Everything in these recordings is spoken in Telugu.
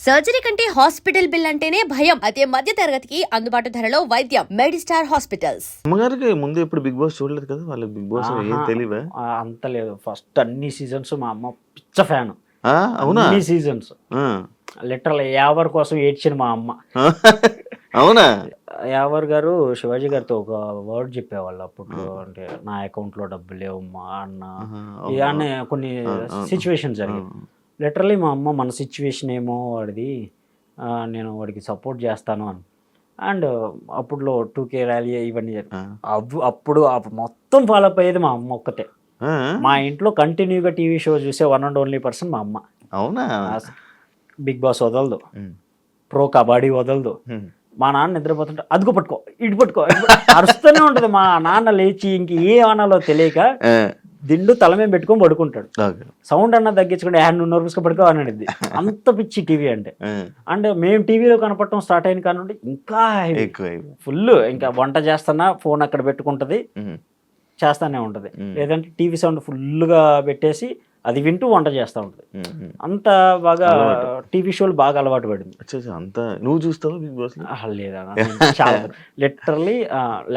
సర్జరీ కంటే హాస్పిటల్ బిల్ అంటేనే భయం. అదే మధ్య తరగతికి అందుబాటు ధరలో వైద్యం. Medistar hospitals. అమ్మగారికి ముందు ఎప్పుడు బిగ్ బాస్ చూడలేదు కదా, వాళ్ళకి బిగ్ బాస్ ఏం తెలియవా? అంత లేదు. ఫస్ట్ అన్ని సీజన్స్ మా అమ్మ పిచ్చ ఫ్యాన్. అవునా? అన్ని సీజన్స్ లిటరల్ యావర్ కోసం ఏడ్చిన మా అమ్మ. అవునా? యావర్ గారు శివాజీ గారితో ఒక వర్డ్ చెప్పేవాళ్ళు అప్పుడు, అంటే నా అకౌంట్ లో డబ్బులు లేవు మా అన్న ఇవన్నీ కొన్ని సిచ్యువేషన్ జరిగాయి. లిటరలీ మా అమ్మ మన సిచ్యువేషన్ ఏమో వాడిది, నేను వాడికి సపోర్ట్ చేస్తాను అని. అండ్ అప్పుడులో 2K ర్యాలీ ఇవన్నీ అప్పుడు మొత్తం ఫాలో అప్ అయ్యేది మా అమ్మ ఒక్కతే. మా ఇంట్లో కంటిన్యూగా టీవీ షో చూసే వన్ అండ్ ఓన్లీ పర్సన్ మా అమ్మ. అవునా? బిగ్ బాస్ వదలదు, ప్రో కబడ్డీ వదలదు. మా నాన్న నిద్రపోతుంటే అదుగు పట్టుకో ఇటు పట్టుకో అరుస్తూనే ఉంటుంది. మా నాన్న లేచి ఇంక ఏ అనాలో తెలియక దిండు తల మీద పెట్టుకొని పడుకుంటాడు. సౌండ్ అన్న తగ్గించుకుంటే నువ్వు నోరుపుసుకు పడుకో అనేది. అంత పిచ్చి టీవీ అంటే. అంటే మేము టీవీలో కనపడటం స్టార్ట్ అయిన కానుండి ఇంకా ఫుల్. ఇంకా వంట చేస్తున్నా ఫోన్ అక్కడ పెట్టుకుంటది, చేస్తానే ఉంటది. లేదంటే టీవీ సౌండ్ ఫుల్గా పెట్టేసి అది వింటూ వంట చేస్తూ ఉంటుంది. అంత బాగా టీవీ షోలు బాగా అలవాటు పడింది. అంత నువ్వు చూస్తావా బిగ్ బాస్? లేదా చాలా లిటరలీ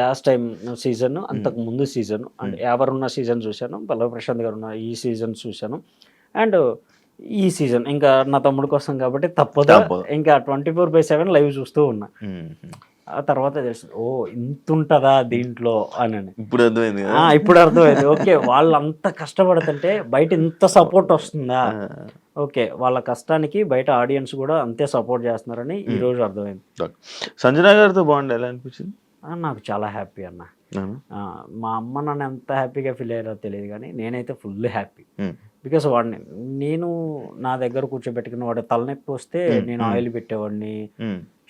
లాస్ట్ టైం సీజన్, అంతకు ముందు సీజన్, అండ్ ఎవరున్న సీజన్ చూశాను, పల్లవి ప్రశాంత్ గారు ఉన్న ఈ సీజన్ చూశాను. అండ్ ఈ సీజన్ ఇంకా నా తమ్ముడు కోసం కాబట్టి తప్పదు, ఇంకా 24/7 లైవ్ చూస్తూ ఉన్నా. ఆ తర్వాత తెలుసు, ఓ ఇంత ఉంటుందా దీంట్లో అని. ఇప్పుడు అర్థమైంది. ఇప్పుడు అర్థమైంది. ఓకే, వాళ్ళు అంత కష్టపడుతుంటే బయట ఇంత సపోర్ట్ వస్తుందా. ఓకే, వాళ్ళ కష్టానికి బయట ఆడియన్స్ కూడా అంతే సపోర్ట్ చేస్తున్నారని ఈ రోజు అర్థమైంది. సంజన గారితో బాగుండే, ఎలా అనిపించింది? నాకు చాలా హ్యాపీ అన్న. మా అమ్మ నన్ను ఎంత హ్యాపీగా ఫీల్ అయ్యారో తెలియదు కానీ నేనైతే ఫుల్ హ్యాపీ. బికాస్ వాడిని నేను నా దగ్గర కూర్చోబెట్టుకుని, వాడు తలనొప్పి వస్తే నేను ఆయిల్ పెట్టేవాడిని,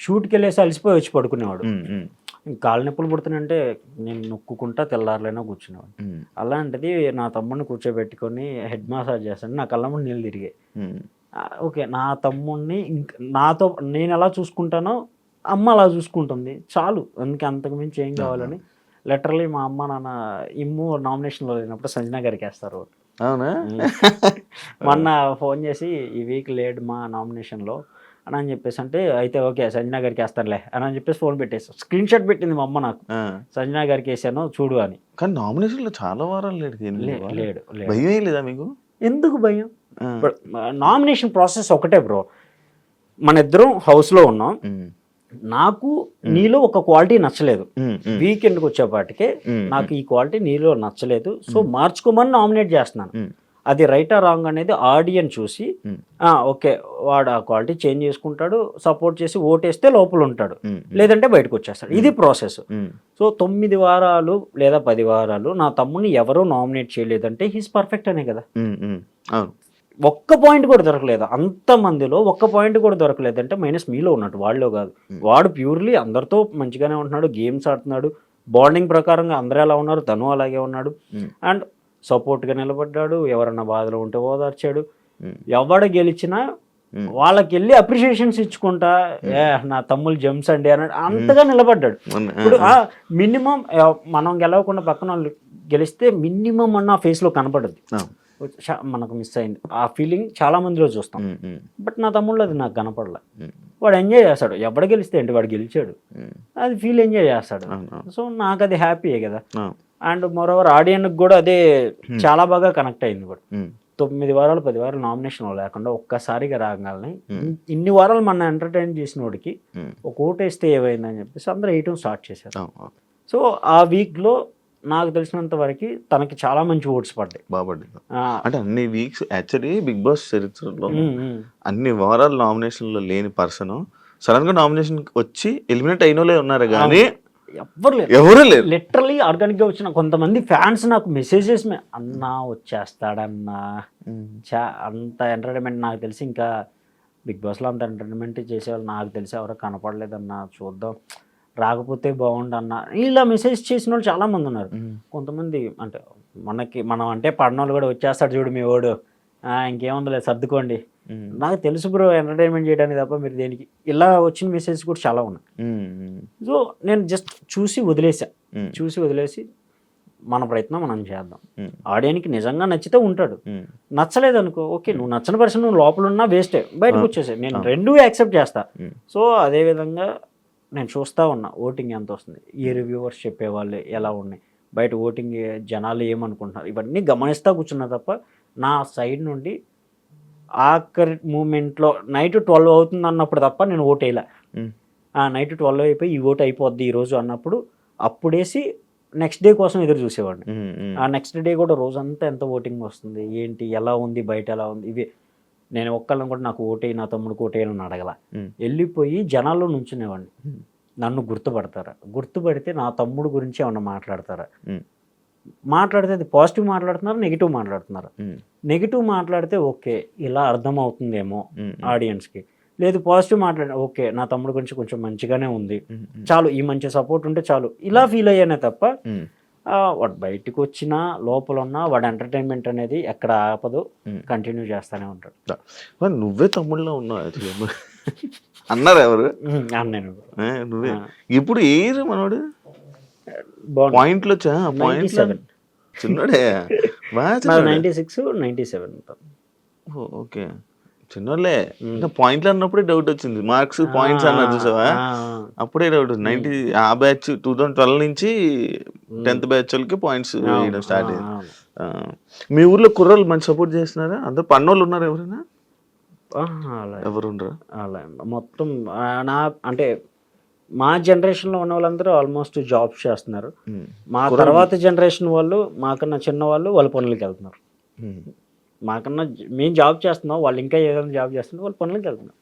షూట్కి వెళ్ళేసి అలసిపోయి వచ్చి పడుకునేవాడు. కాళ్ళ నొప్పులు పుడుతున్నాయంటే నేను నొక్కుంటా తెల్లారులైనా కూర్చునేవాడు. అలాంటిది నా తమ్ముడిని కూర్చోబెట్టుకొని హెడ్ మసాజ్ చేస్తాను, నా కళ్ళ ముందు నీళ్ళు తిరిగాయి. ఓకే, నా తమ్ముడిని నాతో నేను ఎలా చూసుకుంటానో అమ్మ అలా చూసుకుంటుంది, చాలు. అందుకే అంతకు మించి ఏం కావాలని లిటరలీ మా అమ్మ నాన్న ఇమ్ము నామినేషన్లో లేనప్పుడు సంజన గారికి వేస్తారు. అవునా? మొన్న ఫోన్ చేసి ఈ వీక్ లేడు మా నామినేషన్లో అని చెప్పేసి అంటే, అయితే ఓకే సంజన గారికి వేస్తానులే అని చెప్పేసి ఫోన్ పెట్టేసి స్క్రీన్ షాట్ పెట్టింది మా అమ్మ నాకు, సంజన గారికి వేసాను చూడు అని. కానీ నామినేషన్లో చాలా వారాలు లేడు. భయం లేదా మీకు? ఎందుకు భయం? నామినేషన్ ప్రాసెస్ ఒకటే బ్రో. మన ఇద్దరం హౌస్లో ఉన్నాం, నాకు నీలో ఒక క్వాలిటీ నచ్చలేదు, వీకెండ్కి వచ్చేపాటికే నాకు ఈ క్వాలిటీ నీలో నచ్చలేదు, సో మార్చుకోమని నామినేట్ చేస్తున్నాను. అది రైటా రాంగ్ అనేది ఆడియన్స్ చూసి ఓకే వాడు ఆ క్వాలిటీ చేంజ్ చేసుకుంటాడు, సపోర్ట్ చేసి ఓటేస్తే లోపల ఉంటాడు, లేదంటే బయటకు వచ్చేస్తాడు. ఇది ప్రాసెస్. సో 9 వారాలు లేదా 10 వారాలు నా తమ్ముని ఎవరూ నామినేట్ చేయలేదంటే హీస్ పర్ఫెక్ట్ అనే కదా. ఒక్క పాయింట్ కూడా దొరకలేదు అంతమందిలో, ఒక్క పాయింట్ కూడా దొరకలేదంటే మైనస్ మీలో ఉన్నట్టు, వాళ్ళలో కాదు. వాడు ప్యూర్లీ అందరితో మంచిగానే ఉంటున్నాడు, గేమ్స్ ఆడుతున్నాడు, బాండింగ్ ప్రకారంగా అందరూ ఎలా ఉన్నారు తను అలాగే ఉన్నాడు. అండ్ సపోర్ట్గా నిలబడ్డాడు, ఎవరన్నా బాధలో ఉంటే ఓదార్చాడు. ఎవడ గెలిచినా వాళ్ళకి వెళ్ళి అప్రిషియేషన్స్ ఇచ్చుకుంటా, నా తమ్ముళ్ళు జెమ్స్ అండి అన్నాడు, అంతగా నిలబడ్డాడు. ఇప్పుడు మినిమం మనం గెలవకుండా పక్కన వాళ్ళు గెలిస్తే మినిమం అన్న ఫేస్లో కనపడద్దు, మనకు మిస్ అయింది ఆ ఫీలింగ్ చాలా మందిలో చూస్తాం. బట్ నా తమ్ముళ్ళు అది నాకు కనపడలే. వాడు ఎంజాయ్ చేస్తాడు, ఎవడ గెలిస్తే ఏంటి వాడు గెలిచాడు, అది ఫీల్ ఎంజాయ్ చేస్తాడు. సో నాకు అది హ్యాపీయే కదా. అండ్ మోరోవర్ ఆడియన్కి కూడా అదే చాలా బాగా కనెక్ట్ అయింది కూడా. 9 వారాలు 10 వారాలు నామినేషన్ లేకుండా ఒక్కసారిగా రాగాలని ఇన్ని వారాలు మన ఎంటర్టైన్ చేసిన వాడికి ఒక ఓటేస్తే ఏమైందని చెప్పేసి అందరూ వేయటం స్టార్ట్ చేశారు. సో ఆ వీక్లో నాకు తెలిసినంత వరకు తనకి చాలా మంచి ఓట్స్ పడ్డాయి. అంటే అన్ని వీక్స్ యాక్చువల్లీ బిగ్ బాస్ చరిత్రలో అన్ని వారాలు నామినేషన్లో లేని పర్సన్ సడన్ గా నామినేషన్ వచ్చి ఎలిమినేట్ అయిన వాళ్ళే ఉన్నారు కానీ ఎవరు లేరు. లిటరలీ ఆర్గానిక్ గా వచ్చిన కొంతమంది ఫ్యాన్స్ నాకు మెసేజెస్ అన్నా వచ్చేస్తాడన్నా, అంత ఎంటర్టైన్మెంట్ నాకు తెలిసి ఇంకా బిగ్ బాస్లో అంత ఎంటర్టైన్మెంట్ చేసేవాళ్ళు నాకు తెలిసి ఎవరో కనపడలేదన్నా, చూద్దాం రాకపోతే బాగుండన్నా ఇలా మెసేజ్ చేసిన వాళ్ళు చాలా మంది ఉన్నారు. కొంతమంది అంటే మనం అంటే పడినోళ్ళు కూడా వచ్చేస్తాడు చూడు మీ వాడు, ఇంకేముంది లేదు సర్దుకోండి, నాకు తెలుసు బ్రో ఎంటర్టైన్మెంట్ చేయడానికి తప్ప మీరు దేనికి, ఇలా వచ్చిన మెసేజ్ కూడా చాలా ఉన్నాయి. సో నేను జస్ట్ చూసి వదిలేసి మన ప్రయత్నం మనం చేద్దాం. ఉమ్, ఆడియన్కి నిజంగా నచ్చితే ఉంటాడు, ఉమ్, నచ్చలేదు అనుకో ఓకే, నువ్వు నచ్చని పర్సన్ నువ్వు లోపల ఉన్నా వేస్టే, బయటకు వచ్చేసాయి. నేను రెండూ యాక్సెప్ట్ చేస్తా. ఉమ్, సో అదేవిధంగా నేను చూస్తూ ఉన్నా ఓటింగ్ ఎంత వస్తుంది, ఈ రివ్యూవర్స్ చెప్పేవాళ్ళు ఎలా ఉన్నాయి, బయట ఓటింగ్ జనాలు ఏమనుకుంటున్నారు, ఇవన్నీ గమనిస్తూ కూర్చున్నా తప్ప నా సైడ్ నుండి ఆఖరి మూమెంట్లో నైట్ 12 అవుతుంది అన్నప్పుడు తప్ప నేను ఓటు వేయలే. ఉమ్, నైట్ 12 అయిపోయి ఈ ఓటు అయిపోద్ది ఈరోజు అన్నప్పుడు అప్పుడేసి నెక్స్ట్ డే కోసం ఎదురు చూసేవాడిని. ఉమ్, ఉమ్, ఆ నెక్స్ట్ డే కూడా రోజంతా ఎంత ఓటింగ్ వస్తుంది ఏంటి ఎలా ఉంది బయట ఎలా ఉంది ఇవి నేను ఒక్కళ్ళని కూడా నాకు ఓటేయి నా తమ్ముడికి ఓటేయని అడగల. ఉమ్, వెళ్ళిపోయి జనాల్లో నుంచునేవాడిని. ఉమ్, నన్ను గుర్తుపడతారా, గుర్తుపడితే నా తమ్ముడు గురించి ఏమన్నా మాట్లాడతారా, ఉమ్, మాట్లాడితే అది పాజిటివ్ మాట్లాడుతున్నారు నెగిటివ్ మాట్లాడుతున్నారు. ఉమ్, నెగిటివ్ మాట్లాడితే ఓకే ఇలా అర్థమవుతుందేమో ఉమ్, ఆడియన్స్కి, లేదు పాజిటివ్ మాట్లాడి ఓకే నా తమ్ముడు గురించి కొంచెం మంచిగానే ఉంది ఉమ్, చాలు, ఈ మంచి సపోర్ట్ ఉంటే చాలు, ఇలా ఫీల్ అయ్యానే తప్ప ఉమ్, వాడు బయటకు వచ్చినా లోపల ఉన్నా వాడు ఎంటర్టైన్మెంట్ అనేది ఎక్కడ ఆపదు, ఉమ్. కంటిన్యూ చేస్తూనే ఉంటాడు. మరి నువ్వే తమ్ముళ్ళలో ఉన్నావు actually. అన్నారు ఎవరు? నేను నువ్వే. ఇప్పుడు ఏరు మనోడు బాగుంది. పాయింట్లు వచ్చా? పాయింట్లు 97. చిన్నోడే బాగా నాది చిన్నోడే. 96, 97. ఓకే చిన్నోళ్ళే. ఇంకా పాయింట్లు అన్నప్పుడే డౌట్ వచ్చింది. మార్క్స్ పాయింట్స్ అన్నారు చూసావా, అప్పుడే డౌట్. 90 ఆ బ్యాచ్ 2012 నుంచి 10th బ్యాచ్ వాళ్ళకి పాయింట్స్ వేయడం స్టార్ట్ అయింది. మీ ఊర్లో కుర్రోళ్ళు మంచి సపోర్ట్ చేస్తున్నారా? అందరు పన్నోళ్ళు ఉన్నారు ఎవరైనా? అలా ఎవరు ఉండరా? అలా మొత్తం నా అంటే మా జనరేషన్లో ఉన్న వాళ్ళందరూ ఆల్మోస్ట్ జాబ్స్ చేస్తున్నారు. మా తర్వాత జనరేషన్ వాళ్ళు మాకన్నా చిన్న వాళ్ళు వాళ్ళ పనులకి వెళ్తున్నారు. మాకన్నా మేము జాబ్ చేస్తున్నాం, వాళ్ళు ఇంకా ఏదైనా జాబ్ చేస్తున్నారు, వాళ్ళ పనులకి వెళ్తున్నారు.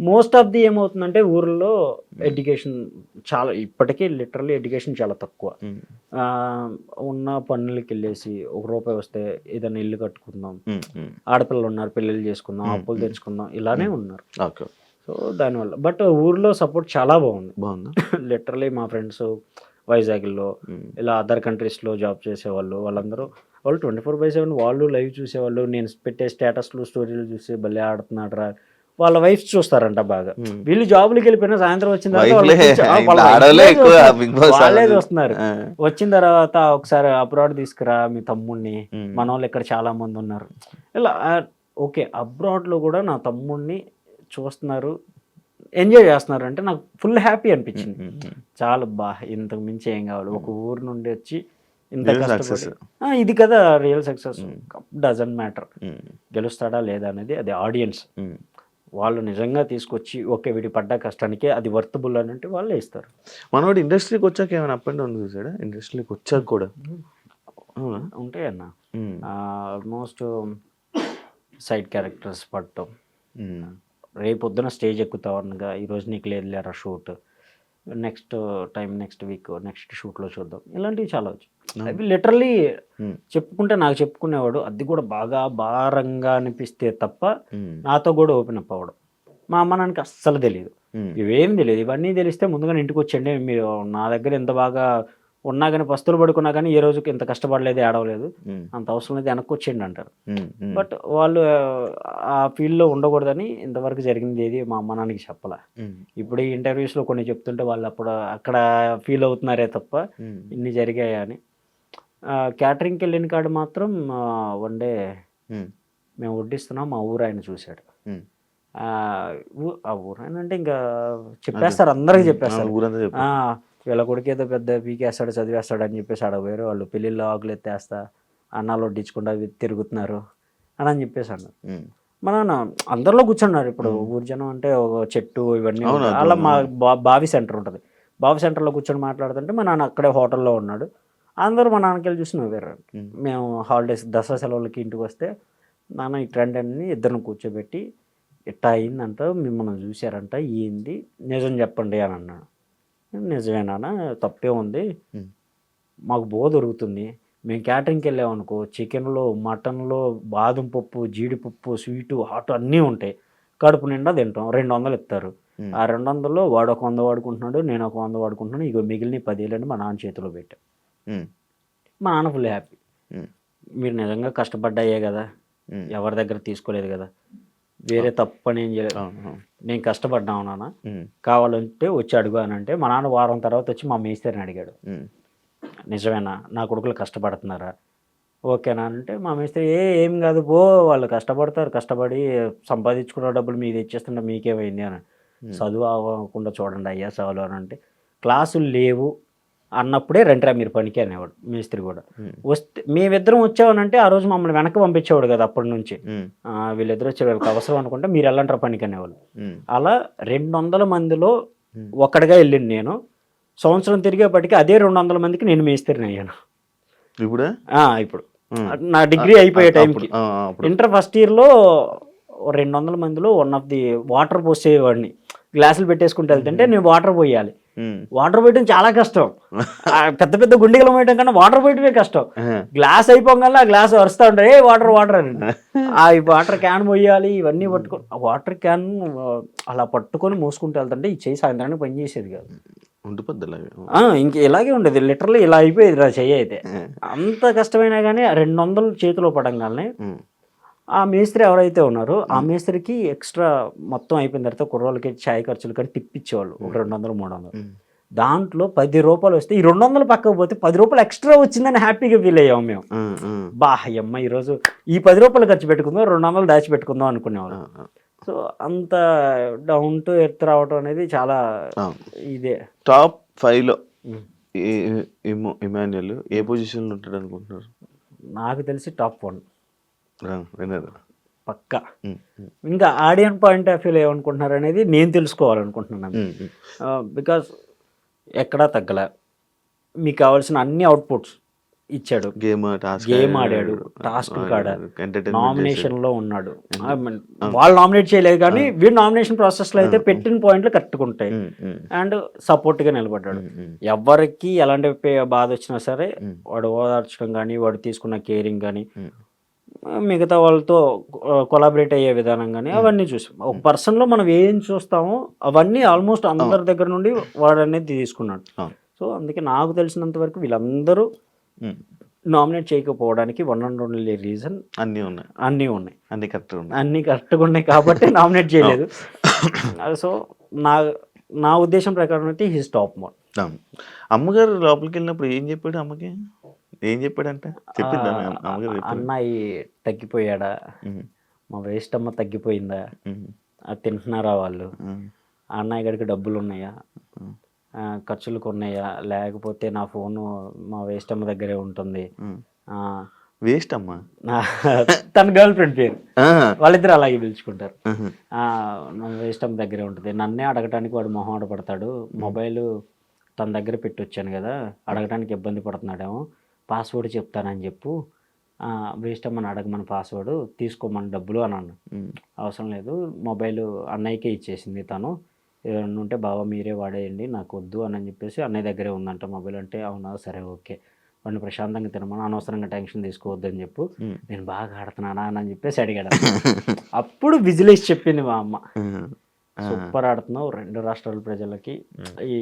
మోస్ట్ ఆఫ్ ది ఏమవుతుందంటే ఊర్లో ఎడ్యుకేషన్ చాలా ఇప్పటికీ లిటరల్లీ ఎడ్యుకేషన్ చాలా తక్కువ. ఉన్న పనులకి వెళ్ళేసి ₹1 వస్తే ఏదైనా ఇల్లు కట్టుకుందాం, ఆడపిల్లలు ఉన్నారు పెళ్ళిళ్ళు చేసుకుందాం, అప్పులు తెచ్చుకుందాం, ఇలానే ఉన్నారు. ఓకే. సో దానివల్ల బట్ ఊర్లో సపోర్ట్ చాలా బాగుంది. బాగుందా? లిటరలీ మా ఫ్రెండ్స్ వైజాగ్లో ఇలా అదర్ కంట్రీస్లో జాబ్ చేసేవాళ్ళు వాళ్ళందరూ వాళ్ళు 24/7 వాళ్ళు లైవ్ చూసేవాళ్ళు. నేను పెట్టే స్టేటస్లు స్టోరీలు చూసి భలే ఆడుతున్నాడు రా, వాళ్ళ వైఫ్ చూస్తారంట బాగా. వీళ్ళు జాబులకి వెళ్ళిపోయినా సాయంత్రం వచ్చిన వాళ్ళే చూస్తున్నారు. వచ్చిన తర్వాత ఒకసారి అబ్రాడ్ తీసుకురా మీ తమ్ముడిని, మన వాళ్ళు ఇక్కడ చాలా మంది ఉన్నారు ఇలా. ఓకే అబ్రాడ్లో కూడా నా తమ్ముడిని చూస్తున్నారు, ఎంజాయ్ చేస్తున్నారు అంటే నాకు ఫుల్ హ్యాపీ అనిపించింది. చాలా ఇంతకు మించి ఏం కావాలి. ఒక ఊరు నుండి వచ్చి ఇంత కష్టపడి ఇది కదా రియల్ సక్సెస్. డజంట్ మ్యాటర్ గెలుస్తాడా లేదా అనేది, అది ఆడియన్స్ వాళ్ళు నిజంగా తీసుకొచ్చి ఓకే వీడి పడ్డ కష్టానికి అది వర్తబుల్ అని అంటే వాళ్ళే ఇస్తారు. మనవాడు ఇండస్ట్రీకి వచ్చాక ఏమైనా అప్ అండ్ డౌన్ చూసాడా? ఇండస్ట్రీకి వచ్చాక కూడా ఉంటాయన్న ఆల్మోస్ట్ సైడ్ క్యారెక్టర్స్ పడటం, రేపు పొద్దున స్టేజ్ ఎక్కుతావు అనగా ఈరోజు నీకు లేదు లేరా shoot, next time next week next షూట్లో చూద్దాం, ఇలాంటివి చాలా వచ్చాయి. అవి లిటరల్లీ చెప్పుకుంటే నాకు చెప్పుకునేవాడు, అది కూడా బాగా భారంగా అనిపిస్తే తప్ప నాతో కూడా ఓపెన్ అప్ అవ్వడం. మా అమ్మ నాన్నకి అస్సలు తెలియదు, ఇవేం తెలియదు. ఇవన్నీ తెలిస్తే ముందుగానే ఇంటికి వచ్చండి, మీరు నా దగ్గర ఎంత బాగా ఉన్నా కానీ పస్తులు పడుకున్నా కానీ ఏ రోజుకి ఇంత కష్టపడలేదు ఏడవలేదు, అంత అవసరం లేదు వెనక్కి వచ్చేయండి అంటారు. బట్ వాళ్ళు ఆ ఫీల్డ్లో ఉండకూడదని ఇంతవరకు జరిగింది ఏది మా అమ్మ నాన్నకి చెప్పాల. ఇప్పుడు ఈ ఇంటర్వ్యూస్లో కొన్ని చెప్తుంటే వాళ్ళు అక్కడ ఫీల్ అవుతున్నారే తప్ప ఇన్ని జరిగాయా అని. క్యాటరింగ్కి వెళ్ళిన కాడ మాత్రం వన్ డే మేము వడ్డిస్తున్నాం, మా ఊరు ఆయన చూశాడు. ఆ ఊరు ఆయన అంటే ఇంకా చెప్పేస్తారు, అందరికీ చెప్పేస్తారు, వీళ్ళ కొడుకు ఏదో పెద్ద పీకేస్తాడు చదివేస్తాడు అని చెప్పేసి ఆడ వేరే వాళ్ళు పెళ్ళిళ్ళు ఆకులు ఎత్తేస్తా అన్నాలు వడ్డించకుండా తిరుగుతున్నారు అని చెప్పేసి అన్నారు. మా నాన్న అందరిలో కూర్చున్నారు. ఇప్పుడు ఊరు జనం అంటే ఒక చెట్టు ఇవన్నీ అలా మా బావి సెంటర్ ఉంటుంది, బావి సెంటర్లో కూర్చొని మాట్లాడుతుంటే మా నాన్న అక్కడే హోటల్లో ఉన్నాడు. అందరూ మా నాన్నకి వెళ్ళి చూసి నవ్వారు. మేము హాలిడేస్ దసరా సెలవులకి ఇంటికి వస్తే నాన్న ఈ ట్రెండ్ అన్ని ఇద్దరిని కూర్చోబెట్టి ఇట్టా అయిందంట, మిమ్మల్ని చూశారంట, ఏంది నిజం చెప్పండి అని అన్నాడు. నిజమేనా, తప్పే ఉంది, మాకు దొరుకుతుంది, మేము క్యాటరింగ్కి వెళ్ళామనుకో చికెన్లో మటన్లో బాదం పప్పు జీడిపప్పు స్వీటు హాట్ అన్నీ ఉంటాయి, కడుపు నిండా తింటాం, 200 ఇస్తారు. ఆ 200లో వాడు ఒక 100 వాడుకుంటున్నాడు, నేను ఒక 100 వాడుకుంటున్నాను, ఇక మిగిలిన 10 మా నాన్న చేతిలో పెట్టా. మా నాన్న ఫుల్ హ్యాపీ. మీరు నిజంగా కష్టపడ్డాయే కదా, ఎవరి దగ్గర తీసుకోలేదు కదా, వేరే తప్పు పని ఏం చేయలేదు, నేను కష్టపడ్డాను నాన్న, కావాలంటే వచ్చి అడుగు అని అంటే మా నాన్న వారం తర్వాత వచ్చి మా మేస్త్రిని అడిగాడు, నిజమేనా, నా కొడుకులు కష్టపడుతున్నారా, ఓకేనా అంటే మా మేస్త్రి ఏం కాదు పో, వాళ్ళు కష్టపడతారు, కష్టపడి సంపాదించుకున్న డబ్బులు మీకు తెచ్చేస్తుంటే మీకేమైంది అని. చదువు అవ్వకుండా చూడండి అయ్యా చాలు అని అంటే, క్లాసులు లేవు అన్నప్పుడే రండిరా మీరు పనికి అనేవాడు మేస్త్రి కూడా. వస్తే మేమిద్దరం వచ్చామనంటే ఆ రోజు మమ్మల్ని వెనక్కి పంపించేవాడు కదా అప్పటి నుంచి. వీళ్ళిద్దరు వచ్చే వాళ్ళకి అవసరం అనుకుంటే మీరు వెళ్ళంటారా పనికి అనేవాళ్ళు. అలా 200 మందిలో ఒక్కడిగా వెళ్ళింది నేను. సంవత్సరం తిరిగేపటికి అదే 200 మందికి నేను మేస్త్రిని అయ్యాను ఇప్పుడు. నా డిగ్రీ అయిపోయే టైంకి ఇంటర్ ఫస్ట్ ఇయర్లో 200 మందిలో వన్ ఆఫ్ ది వాటర్ పోసేవాడిని. గ్లాసులు పెట్టేసుకుంటూ వెళ్తుంటే నేను వాటర్ పోయాలి. వాటర్ పోయటం చాలా కష్టం. పెద్ద పెద్ద గుండెలు పోయటం కన్నా వాటర్ పోయటమే కష్టం. గ్లాస్ అయిపోగల ఆ గ్లాస్ వరుస్తూ ఉంటారు, వాటర్ వాటర్ అని. ఆ వాటర్ క్యాన్ పోయాలి, ఇవన్నీ పట్టుకొని ఆ వాటర్ క్యాన్ అలా పట్టుకొని మోసుకుంటూ వెళ్తుంటే ఈ చేయి సాయంత్రానికి పని చేసేది కాదు. ఇంక ఇలాగే ఉండేది, లిటరల్లీ ఇలా అయిపోయేది నా చెయ్యి అయితే. అంత కష్టమైనా కానీ 200 చేతిలో పడంగానే ఆ మేస్త్రి ఎవరైతే ఉన్నారో ఆ మేస్త్రికి ఎక్స్ట్రా మొత్తం అయిపోయిన తర్వాత కుర్రోళ్ళకి ఛాయ్ ఖర్చులు కానీ టిప్ ఇచ్చేవాళ్ళు ఒక 200 300. దాంట్లో 10 రూపాయలు వస్తే ఈ 200 పక్కకు పోతే 10 రూపాయలు ఎక్స్ట్రా వచ్చిందని హ్యాపీగా ఫీల్ అయ్యాము మేము. అమ్మ ఈరోజు ఈ 10 రూపాయలు ఖర్చు పెట్టుకుందాం, 200 దాచిపెట్టుకుందాం అనుకునేవాళ్ళం. సో అంత డౌన్ టు ఎర్త్ రావటం అనేది చాలా ఇదే. టాప్ 5లో ఇమాన్యుయల్ ఏ పొజిషన్లో ఉంటాడు అనుకుంటున్నారు? నాకు తెలిసి టాప్ 1 వినరు పక్కా. ఇంకా ఆడియన్స్ పాయింట్ ఆఫ్ వ్యూలో ఏమనుకుంటున్నారు అనేది నేను తెలుసుకోవాలనుకుంటున్నాను. బికాస్ ఎక్కడా తగ్గలే, మీకు కావాల్సిన అన్ని అవుట్పుట్స్ ఇచ్చాడు. గేమ్ ఆడాడు, టాస్క్ ఆడాడు, నామినేషన్ లో ఉన్నాడు. వాళ్ళు నామినేట్ చేయలేదు కానీ వీడు నామినేషన్ ప్రాసెస్ లో అయితే పెట్టిన పాయింట్లు కట్టుకుంటాయి. అండ్ సపోర్ట్ గా నిలబడ్డాడు. ఎవరికి ఎలాంటి బాధ వచ్చినా సరే వాడు ఓదార్చడం కానీ, వాడు తీసుకున్న కేరింగ్ కానీ, మిగతా వాళ్ళతో కొలాబరేట్ అయ్యే విధానం కానీ అవన్నీ చూసాం. ఒక పర్సన్ లో మనం ఏం చూస్తామో అవన్నీ ఆల్మోస్ట్ అందరి దగ్గర నుండి వాడు అనేది తీసుకున్నాడు. సో అందుకే నాకు తెలిసినంత వరకు వీళ్ళందరూ నామినేట్ చేయకపోవడానికి 1 and only రీజన్ అన్నీ ఉన్నాయి, అన్ని కరెక్ట్గా ఉన్నాయి కాబట్టి నామినేట్ చేయలేదు. సో నా ఉద్దేశం ప్రకారం అయితే హిస్ టాప్ 1. అమ్మగారు లోపలికి వెళ్ళినప్పుడు ఏం చెప్పాడు అమ్మకి? ఏం చెప్పాడంటే చెప్పిందా అమ్మగారు? అన్నయ్య తగ్గిపోయాడా, మా వేస్ట్ అమ్మ తగ్గిపోయిందా, అది తింటున్నారా వాళ్ళు, అన్నయ్య గడికి డబ్బులు ఉన్నాయా, ఖర్చులకు ఉన్నాయా, లేకపోతే నా ఫోను మా వేస్ట్ అమ్మ దగ్గరే ఉంటుంది. వేస్ట్ అమ్మ తన గర్ల్ ఫ్రెండ్ పేరు, వాళ్ళిద్దరు అలాగే పిలుచుకుంటారు. నా వేస్ట్ అమ్మ దగ్గరే ఉంటుంది, నన్నే అడగటానికి వాడు మొహం పడతాడు, మొబైల్ తన దగ్గర పెట్టి వచ్చాను కదా, అడగటానికి ఇబ్బంది పడుతున్నాడేమో, పాస్వర్డ్ చెప్తానని చెప్పు, వేస్ట్ అమ్మని అడగమని పాస్వర్డ్ తీసుకోమని డబ్బులు అని అన్నాను. అవసరం లేదు, మొబైల్ అన్నయ్యకే ఇచ్చేసింది తను, ఏమన్నా ఉంటే బావ మీరే వాడేయండి నాకు వద్దు అని చెప్పేసి అన్నయ్య దగ్గరే ఉందంట మొబైల్ అంటే. అవునా సరే ఓకే, వాడిని ప్రశాంతంగా తినమని, అనవసరంగా టెన్షన్ తీసుకోవద్దని చెప్పు, నేను బాగా ఆడుతున్నానా అని చెప్పేసి అడిగాడు. అప్పుడు విజిలేసి చెప్పింది మా అమ్మ, సూపర్ ఆడుతున్నావు, 2 రాష్ట్రాల ప్రజలకి ఈ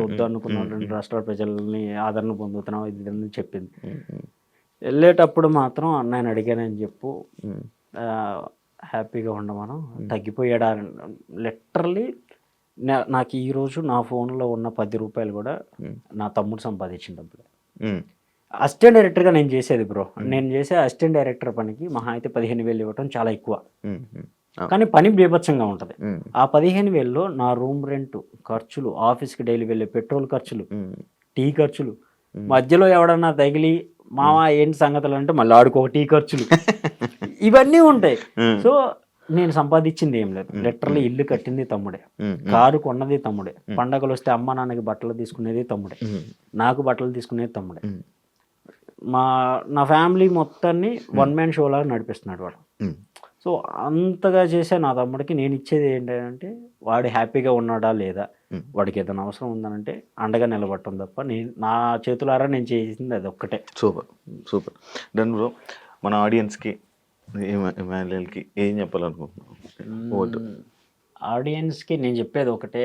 వద్దు అనుకున్న 2 రాష్ట్రాల ప్రజల్ని ఆదరణ పొందుతున్నావు ఇది అని చెప్పింది. వెళ్ళేటప్పుడు మాత్రం అన్నయ్యని అడిగానని చెప్పు, హ్యాపీగా ఉండమను, తగ్గిపోయాడా. లిటరల్లీ నాకు ఈరోజు నా ఫోన్లో ఉన్న 10 రూపాయలు కూడా నా తమ్ముడు సంపాదించిన డబ్బులు. అసిస్టెంట్ డైరెక్టర్గా నేను చేసేది బ్రో, నేను చేసే అసిస్టెంట్ డైరెక్టర్ పనికి మహా అయితే 15,000 ఇవ్వటం చాలా ఎక్కువ, కానీ పని బీభత్సంగా ఉంటుంది. ఆ 15,000లో నా రూమ్ రెంట్ ఖర్చులు, ఆఫీస్కి డైలీ వెళ్ళే పెట్రోల్ ఖర్చులు, టీ ఖర్చులు, మధ్యలో ఎవడన్నా తగిలి మామ ఏంటి సంగతులు అంటే మళ్ళీ ఆడుకో టీ ఖర్చులు, ఇవన్నీ ఉంటాయి. సో నేను సంపాదించింది ఏం లేదు, లిటరల్లీ ఇల్లు కట్టింది తమ్ముడే, కారు కొన్నది తమ్ముడే, పండగలు వస్తే అమ్మ నాన్నకి బట్టలు తీసుకునేది తమ్ముడే, నాకు బట్టలు తీసుకునేది తమ్ముడే. నా ఫ్యామిలీ మొత్తాన్ని 1 man షో లాగా నడిపిస్తున్నాడు వాడు. సో అంతగా చేసే నా తమ్ముడికి నేను ఇచ్చేది ఏంటంటే వాడు హ్యాపీగా ఉన్నాడా లేదా, వాడికి ఏదైనా అవసరం ఉందనంటే అండగా నిలబడటం తప్ప నా చేతులారా నేను చేసింది అది ఒక్కటే. Super done bro. మన ఆడియన్స్కి ఇమాన్యుయల్కి ఏం చెప్పాలనుకుంటున్నాను? ఆడియన్స్కి నేను చెప్పేది ఒకటే,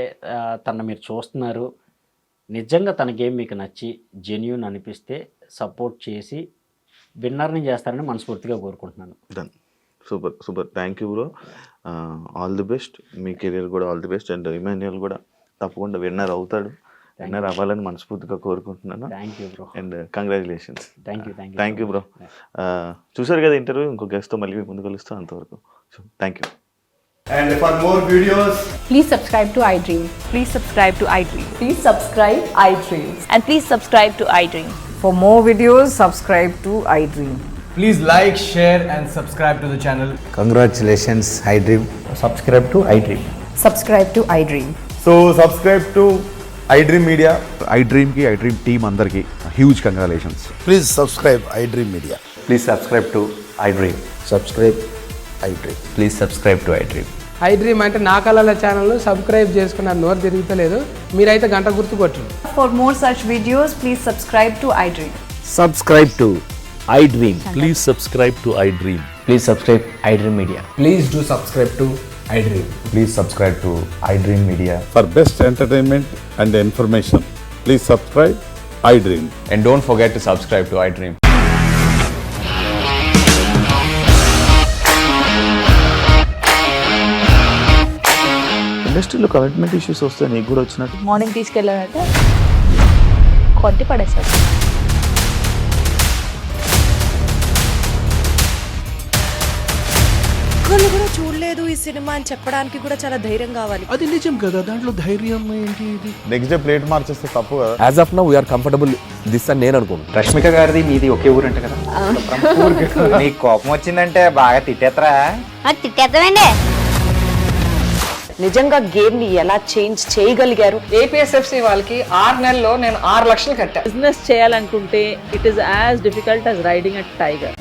తను మీరు చూస్తున్నారు, నిజంగా తన గేమ్ మీకు నచ్చి జెన్యూన్ అనిపిస్తే సపోర్ట్ చేసి విన్నర్ని చేస్తారని మనస్ఫూర్తిగా కోరుకుంటున్నాను. Done, super thank you bro, all the best, మీ కెరీర్ కూడా all the best. And Emmanuel కూడా తప్పకుండా విన్నర్ అవుతాడు. విన్నర్ అవ్వాలని మనస్ఫూర్తిగా కోరుకుంటున్నాను. Thank you bro. And congratulations. Thank you bro. చూసారు కదా ఇంటర్వ్యూ, ఇంకో గెస్ట్తో మళ్ళీ ముందు కలుస్తాం. అంతవరకు so thank you. And for more videos, Please subscribe to iDream. Please subscribe to iDream. Please subscribe iDream. And please subscribe to iDream. For more videos, subscribe to iDream. please like, share and subscribe to the channel. Congratulations, iDream. Subscribe to iDream. Subscribe to iDream. So subscribe to iDream Media. iDream की iDream team अंदर की huge congratulations. Please subscribe iDream Media. Please subscribe to iDream. Subscribe iDream. Please subscribe to iDream. iDream అంటే నా కళల ఛానల్ సబ్స్క్రైబ్ చేసుకున్న నోరు తిరుగుతలేదు, మీరైతే గంట గుర్తు కొట్టండి. For more such videos, please subscribe to iDream. Subscribe to iDream. Please subscribe to iDream. Please subscribe iDream Media. Please do subscribe to iDream. Please subscribe to iDream Media. For best entertainment and information, please subscribe iDream. And don't forget to subscribe to iDream. ఇండస్ట్రీలో కమిట్మెంట్ ఇష్యూస్ వస్తే నీకు కూడా వచ్చినట్టు? మార్నింగ్ తీసుకెళ్ళాడంటే కొట్టి పడేశాడు. ఒక్కళ్ళు కూడా చూడలేదు ఈ సినిమా అని చెప్పడానికి కూడా చాలా ధైర్యం కావాలి. అది నిజం కదా, దాంట్లో ధైర్యం ఏంటి? ఇది నెక్స్ట్ డే ప్లేట్ మార్చేస్తే తప్పు కదా. As of now, we are comfortable this అని నేను అనుకుంటున్నాను. రష్మిక గారిది మీది ఒకే ఊరు అంట కదా. నీకు కోపం వచ్చిందంటే బాగా తిట్టేత్తరా? తిట్టేద్దామండి. నిజంగా గేమ్ ని ఎలా చేంజ్ చేయగలిగారు? ఏపీఎస్ఎఫ్సి వాళ్ళకి 6 నెలల్లో నేను 6 లక్షలు కట్టా. బిజినెస్ చేయాలనుకుంటే it is as difficult as riding a tiger.